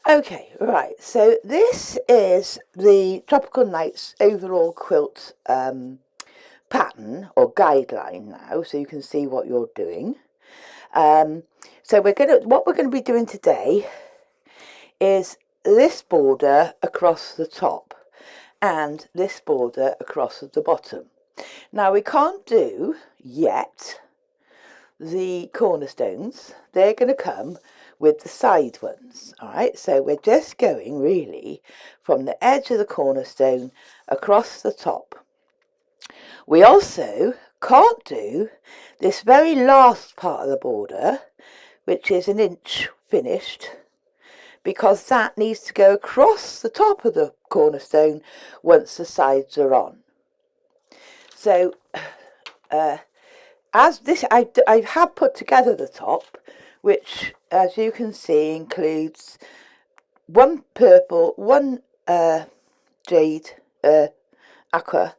Okay, right, so this is the Tropical Nights overall quilt pattern or guideline now, so you can see what you're doing. So what we're gonna be doing today is this border across the top and this border across the bottom. Now we can't do yet the cornerstones. They're going to come with the side ones. All right, so we're just going really from the edge of the cornerstone across the top. We also can't do this very last part of the border, which is an inch finished, because that needs to go across the top of the cornerstone once the sides are on. So as this, I have put together the top, which, as you can see, includes one purple, one jade, aqua.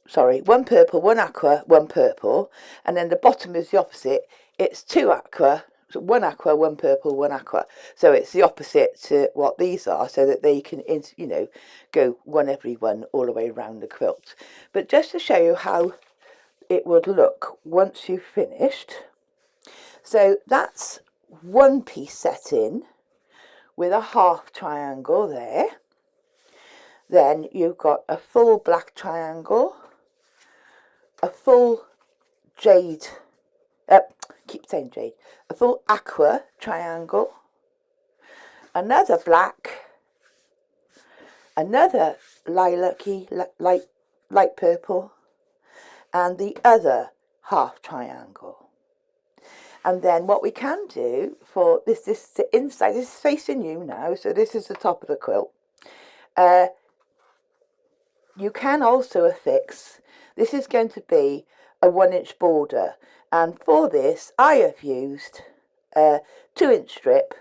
Sorry, one purple, one aqua, one purple, and then the bottom is the opposite. It's two aqua, one aqua, one purple, one aqua. So it's the opposite to what these are, so that they can, go one every one all the way around the quilt. But just to show you how it would look once you've finished. So that's one piece set in with a half triangle there. Then you've got a full black triangle, a full jade, keep saying jade, a full aqua triangle, another black, another lilac-y, light purple, and the other half triangle. And then what we can do for this inside, this is facing you now, so this is the top of the quilt. You can also affix, this is going to be a 1-inch border, and for this I have used a 2-inch strip,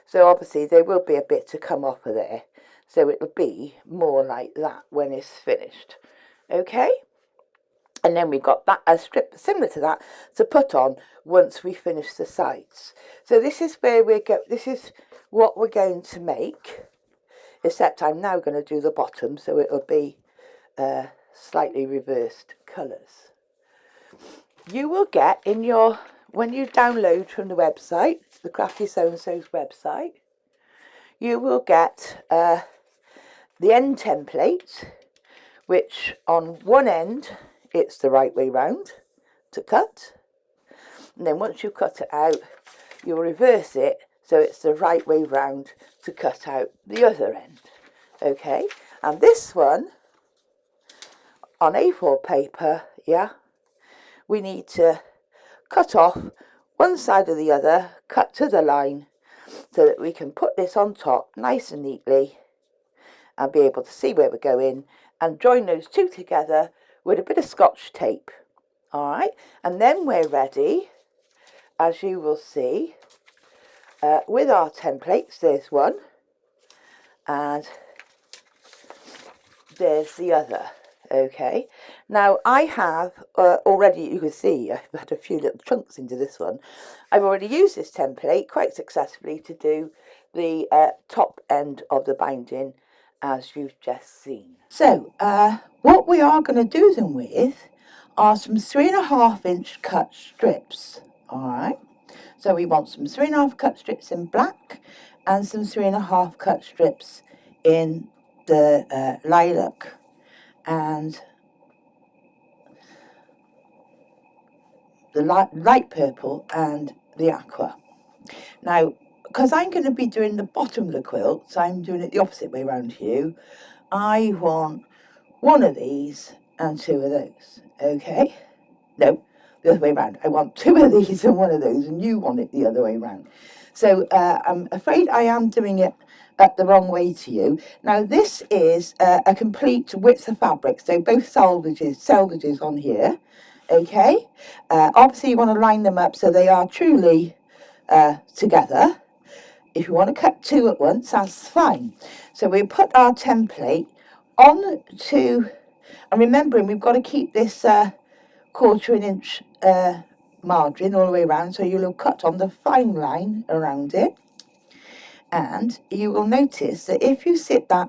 so obviously there will be a bit to come off of there, so it'll be more like that when it's finished. Okay? And then we've got that a strip similar to that to put on once we finish the sides. So this is where this is what we're going to make, except I'm now going to do the bottom, so it'll be slightly reversed colours. You will get in your, when you download from the website, the Crafty So-and-so's website, you will get the end template, which on one end it's the right way round to cut, and then once you cut it out you'll reverse it so it's the right way round to cut out the other end. Okay, and this one on A4 paper, yeah, we need to cut off one side or the other, cut to the line, so that we can put this on top nice and neatly and be able to see where we're going and join those two together with a bit of scotch tape. All right, and then we're ready, as you will see, with our templates. There's one and there's the other. Okay, now I have already, you can see I've had a few little chunks into this one. I've already used this template quite successfully to do the top end of the binding, as you've just seen. So what we are going to do them with are some 3.5-inch cut strips. All right, so we want some 3.5 cut strips in black and some 3.5 cut strips in the lilac and the light purple and the aqua. Now, because I'm going to be doing the bottom of the quilt, so I'm doing it the opposite way around to you, I want one of these and two of those. Okay? No, the other way around. I want two of these and one of those, and you want it the other way around. So I'm afraid I am doing it the wrong way to you. Now this is a complete width of fabric, so both selvages on here. Okay, obviously you want to line them up so they are truly together. If you want to cut two at once, that's fine. So we put our template on to, and remembering we've got to keep this 1/4 inch margin all the way around, so you'll cut on the fine line around it. And you will notice that if you sit that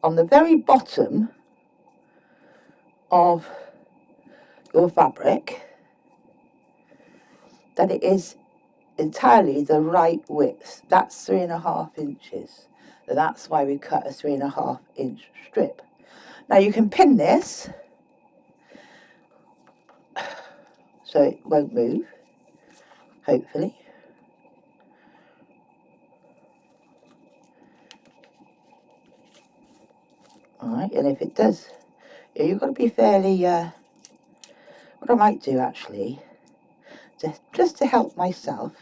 on the very bottom of your fabric, that it is entirely the right width. That's 3.5 inches. So that's why we cut a 3.5 inch strip. Now you can pin this so it won't move, hopefully. Alright, and if it does, you've got to be fairly, what I might do actually, just to help myself,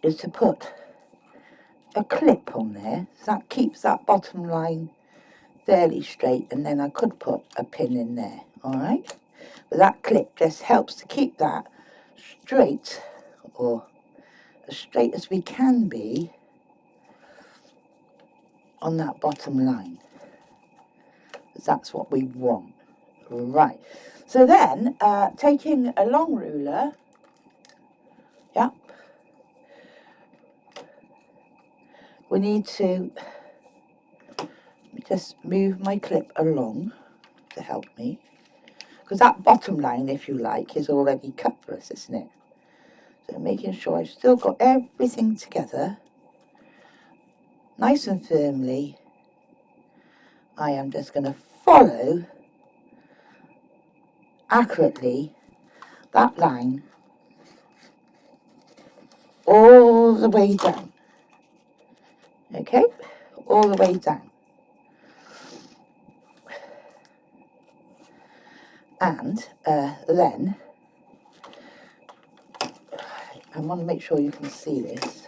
is to put a clip on there, so that keeps that bottom line fairly straight, and then I could put a pin in there, alright? But that clip just helps to keep that straight, or as straight as we can be, on that bottom line, because that's what we want. Right, so then taking a long ruler, yeah, we need to just move my clip along to help me, because that bottom line, if you like, is already cut for us, isn't it? So making sure I've still got everything together nice and firmly. I am just going to follow accurately that line all the way down. Okay, all the way down. And then I want to make sure you can see this.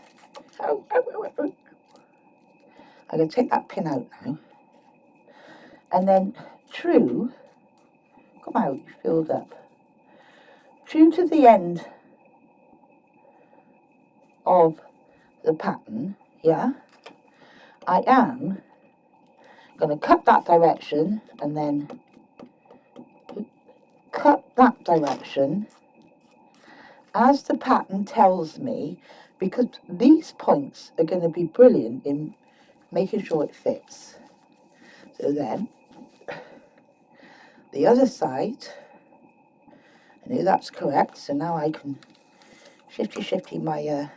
I'm going to take that pin out now. And then true, come out, you filled up. True to the end of the pattern, yeah, I am going to cut that direction and then cut that direction as the pattern tells me, because these points are going to be brilliant in making sure it fits. So then the other side, I know that's correct, so now I can shifty my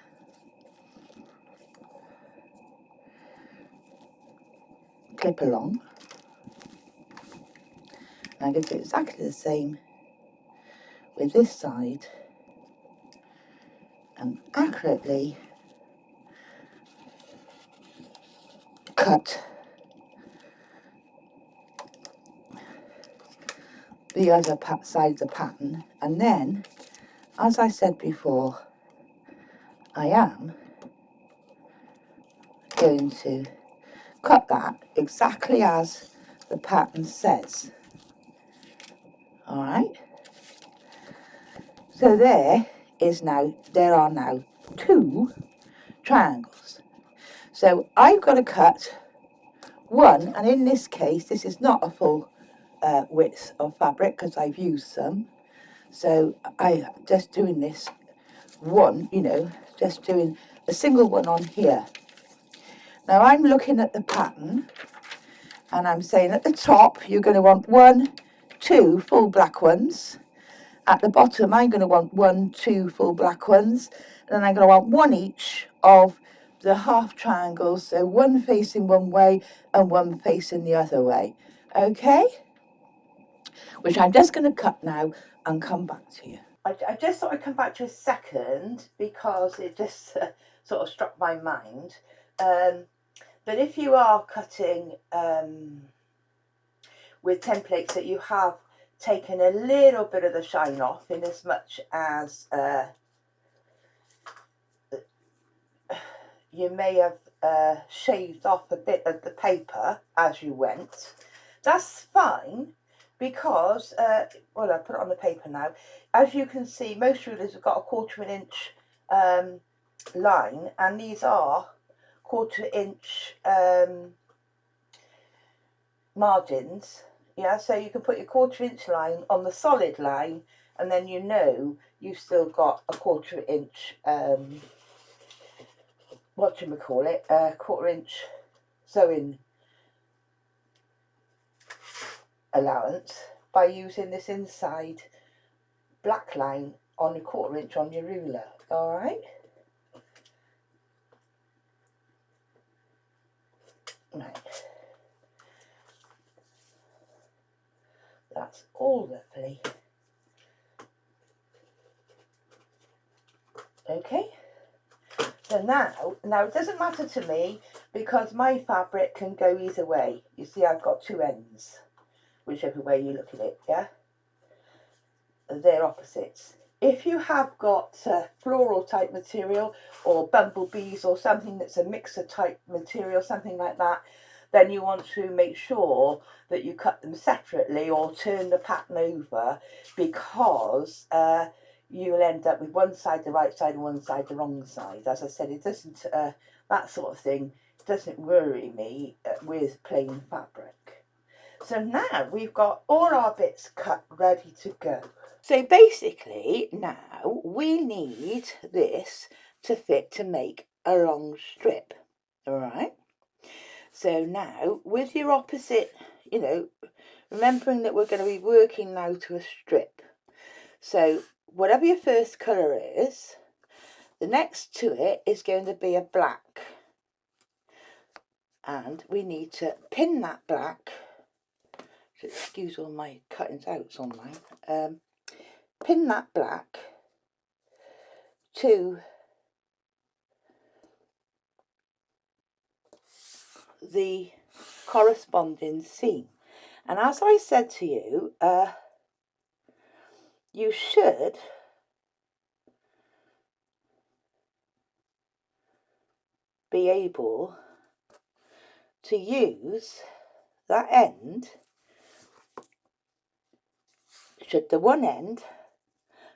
clip along. And I'm going to do exactly the same with this side and accurately cut the other side of the pattern. And then, as I said before, I am going to cut that exactly as the pattern says. Alright, so there are now 2 triangles. So I've got to cut one, and in this case this is not a full width of fabric because I've used some, so I'm just doing this one, just doing a single one on here. Now I'm looking at the pattern and I'm saying at the top you're going to want 1, 2 full black ones. At the bottom I'm going to want 1, 2 full black ones, and then I'm going to want 1 each of the half triangles, so 1 facing one way and 1 facing the other way. Okay, which I'm just going to cut now and come back to you. I just thought I'd come back to a second because it just sort of struck my mind. But if you are cutting with templates that you have taken a little bit of the shine off, in as much as you may have shaved off a bit of the paper as you went, that's fine, because well, I put it on the paper now. As you can see, most rulers have got a 1/4 inch line, and these are 1/4 inch margins. Yeah, so you can put your 1/4 inch line on the solid line, and then you've still got a 1/4 inch whatchamacallit, 1/4 inch sewing allowance by using this inside black line on your 1/4 inch on your ruler. Alright? Right. That's all lovely. Okay. So now it doesn't matter to me because my fabric can go either way. You see, I've got two ends, whichever way you look at it, yeah? They're opposites. If you have got floral type material or bumblebees or something that's a mixer type material, something like that, then you want to make sure that you cut them separately or turn the pattern over, because you'll end up with one side the right side and one side the wrong side. As I said, it doesn't, that sort of thing doesn't worry me with plain fabric. So now we've got all our bits cut ready to go. So basically now we need this to fit to make a long strip. Alright. So now with your opposite, you know, remembering that we're going to be working now to a strip. So whatever your first colour is, the next to it is going to be a black. And we need to pin that black. So excuse all my cuttings outs on mine. Pin that black to the corresponding seam. And as I said to you, you should be able to use that end, should the one end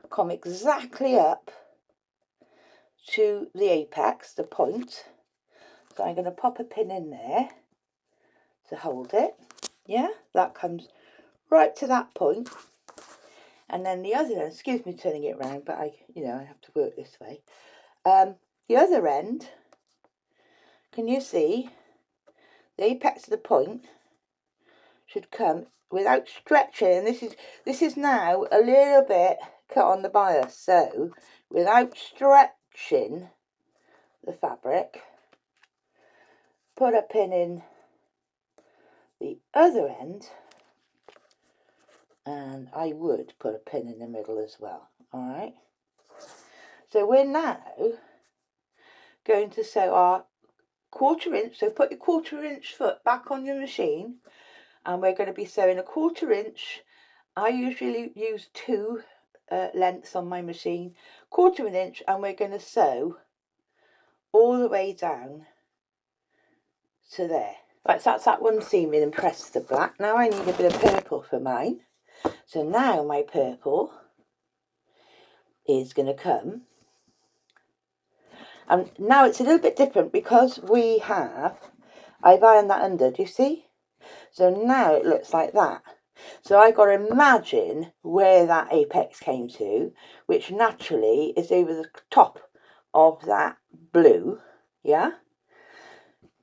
come exactly up to the apex, the point. So I'm going to pop a pin in there to hold it. Yeah, that comes right to that point. And then the other end, excuse me turning it round, but I have to work this way. The other end, can you see, the apex of the point should come without stretching, and this is now a little bit cut on the bias, so without stretching the fabric, put a pin in the other end, and I would put a pin in the middle as well. Alright, so we're now going to sew our 1/4 inch, so put your 1/4 inch foot back on your machine, and we're going to be sewing a 1/4 inch. I usually use two lengths on my machine, 1/4 inch, and we're going to sew all the way down to there. Right, so that's that one seam in and press the black. Now I need a bit of purple for mine. So now my purple is going to come. And now it's a little bit different because I've ironed that under, do you see? So now it looks like that. So I've got to imagine where that apex came to, which naturally is over the top of that blue, yeah?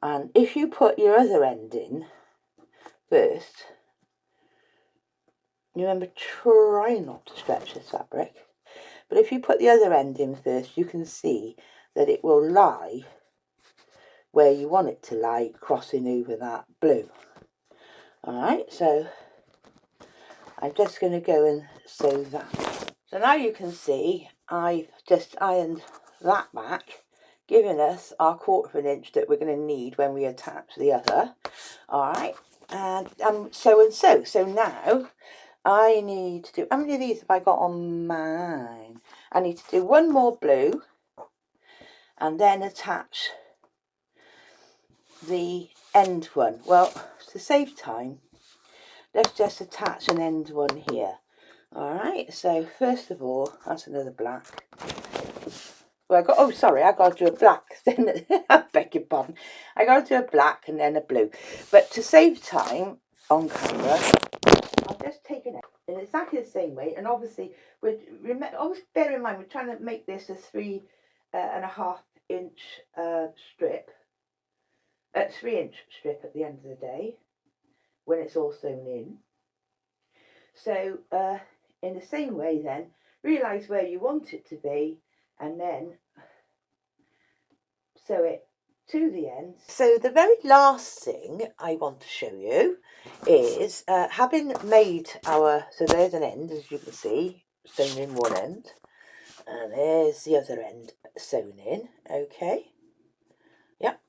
And if you put your other end in first, remember, try not to stretch this fabric, but if you put the other end in first, you can see that it will lie where you want it to lie, crossing over that blue. Alright, so I'm just going to go and sew that. So now you can see I've just ironed that back, giving us our 1/4 inch that we're going to need when we attach the other. Alright, and so. So now I need to do, how many of these have I got on mine? I need to do one more blue and then attach the end one. Well, to save time, let's just attach an end one here. Alright, so first of all, that's another black. Well, I got to do a black, then I beg your pardon. I got to do a black and then a blue. But to save time on camera, I'm just taking it in exactly the same way. And obviously, always bear in mind, we're trying to make this a 3.5 inch strip, 3-inch strip at the end of the day when it's all sewn in. So in the same way then, realise where you want it to be and then sew it to the end. So the very last thing I want to show you is having made our, so there's an end, as you can see, sewn in one end, and there's the other end sewn in. Okay, yep.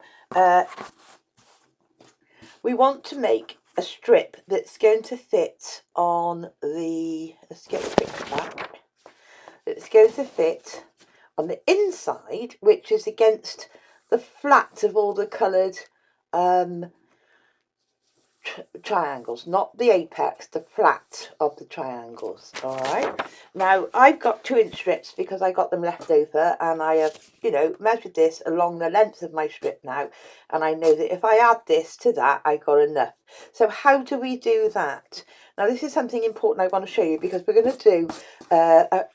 We want to make a strip that's going to fit on the, let's get the picture back, it's going to fit on the inside, which is against the flat of all the coloured triangles, not the apex, the flat of the triangles. All right, now I've got 2-inch strips because I got them left over, and I have, you know, measured this along the length of my strip now, and I know that if I add this to that, I got enough. So how do we do that? Now this is something important I want to show you, because we're going to do a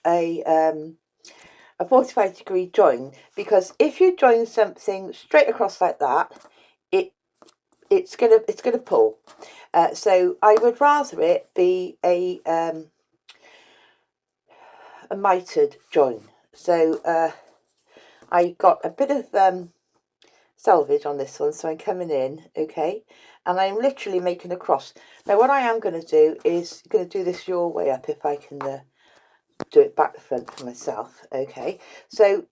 45-degree join, because if you join something straight across like that, it's gonna pull. So I would rather it be a mitered join. So I got a bit of selvage on this one, so I'm coming in, okay, and I'm literally making a cross. Now what I am going to do is going to do this your way up, if I can do it back to front for myself. Okay, so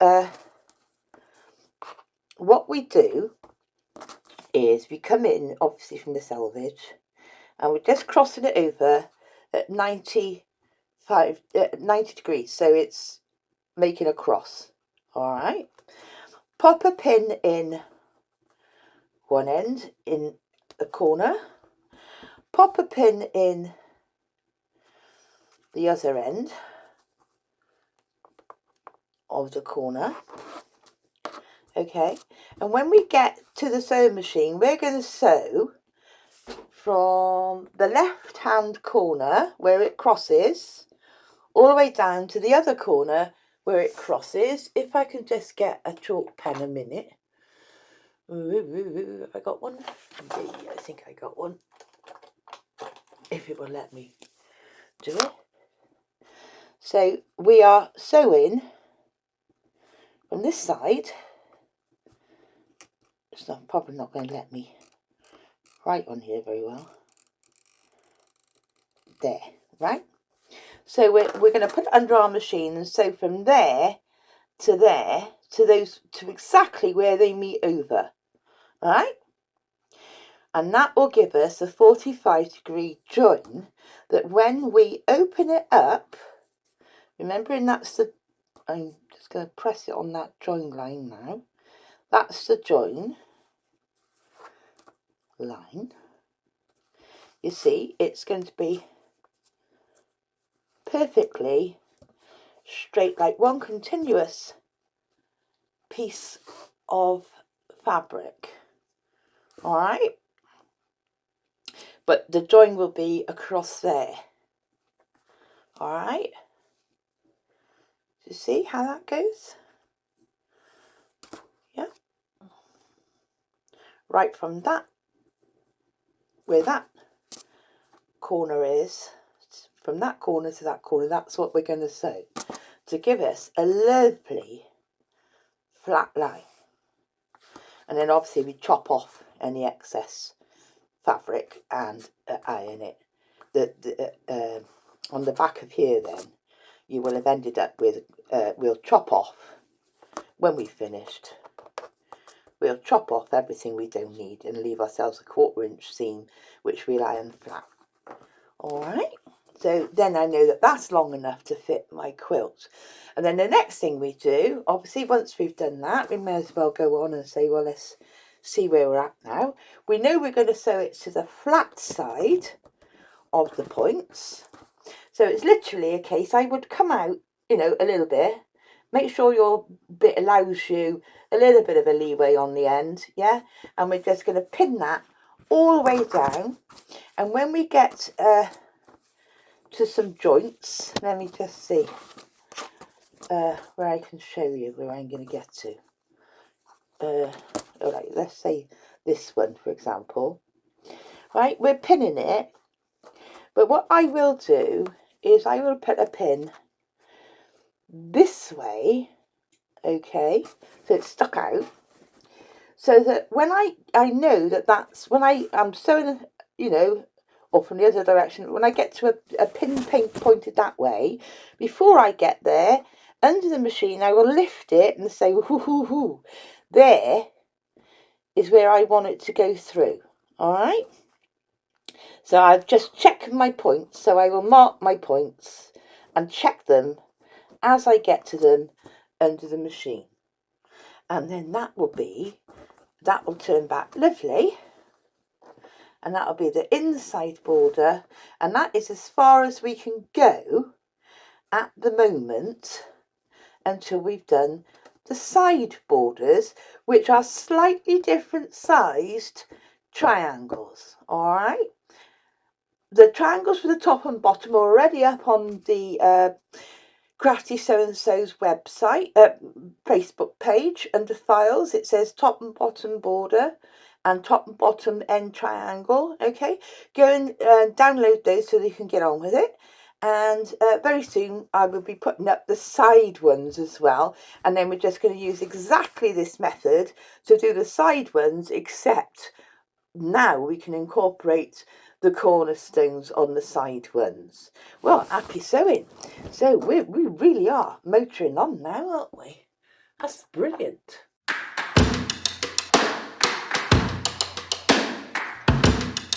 what we do is we come in obviously from the selvage, and we're just crossing it over at 90 degrees, so it's making a cross. All right, pop a pin in one end in the corner, pop a pin in the other end of the corner. Okay, and when we get to the sewing machine, we're going to sew from the left hand corner where it crosses all the way down to the other corner where it crosses. If I can just get a chalk pen a minute. Have I got one? Yeah, I think I got one, if it will let me do it. So we are sewing from this side. It's probably not going to let me write on here very well. There, right? So we're going to put it under our machine and sew from there to those, to exactly where they meet over. All right? And that will give us a 45-degree join that when we open it up, remembering that's the, I'm just going to press it on that join line now. That's the join line. You see, it's going to be perfectly straight, like one continuous piece of fabric. All right? But the join will be across there. All right? You see how that goes? Yeah. Right from that, where that corner is, from that corner to that corner, that's what we're going to sew to give us a lovely flat line. And then obviously we chop off any excess fabric and iron it. On the back of here then, you will have ended up with, we'll chop off, when we've finished, we'll chop off everything we don't need and leave ourselves a 1/4-inch seam, which we'll iron flat. Alright, so then I know that that's long enough to fit my quilt. And then the next thing we do, obviously once we've done that, we may as well go on and say, well, let's see where we're at now. We know we're going to sew it to the flat side of the points. So it's literally a case, I would come out, you know, a little bit, make sure your bit allows you a little bit of a leeway on the end, yeah? And we're just going to pin that all the way down. And when we get to some joints, let me just see where I can show you where I'm going to get to. all right, let's say this one, for example. Right, we're pinning it, but what I will do is I will put a pin this way, okay, so it's stuck out, so that when I know that that's when I'm sewing, you know, or from the other direction, when I get to a pin pointed that way, before I get there, under the machine, I will lift it and say, hoo, hoo, hoo. There is where I want it to go through, all right? So I've just checked my points, so I will mark my points and check them as I get to them under the machine. And then that will turn back lovely. And that'll be the inside border, and that is as far as we can go at the moment until we've done the side borders, which are slightly different sized triangles. All right, the triangles for the top and bottom are already up on the Crafty So and So's website, Facebook page. Under files, it says top and bottom border and top and bottom end triangle. Okay, go and download those so that you can get on with it. And very soon I will be putting up the side ones as well, and then we're just going to use exactly this method to do the side ones, except now we can incorporate the cornerstones on the side ones. Well, happy sewing. So we really are motoring on now, aren't we? That's brilliant.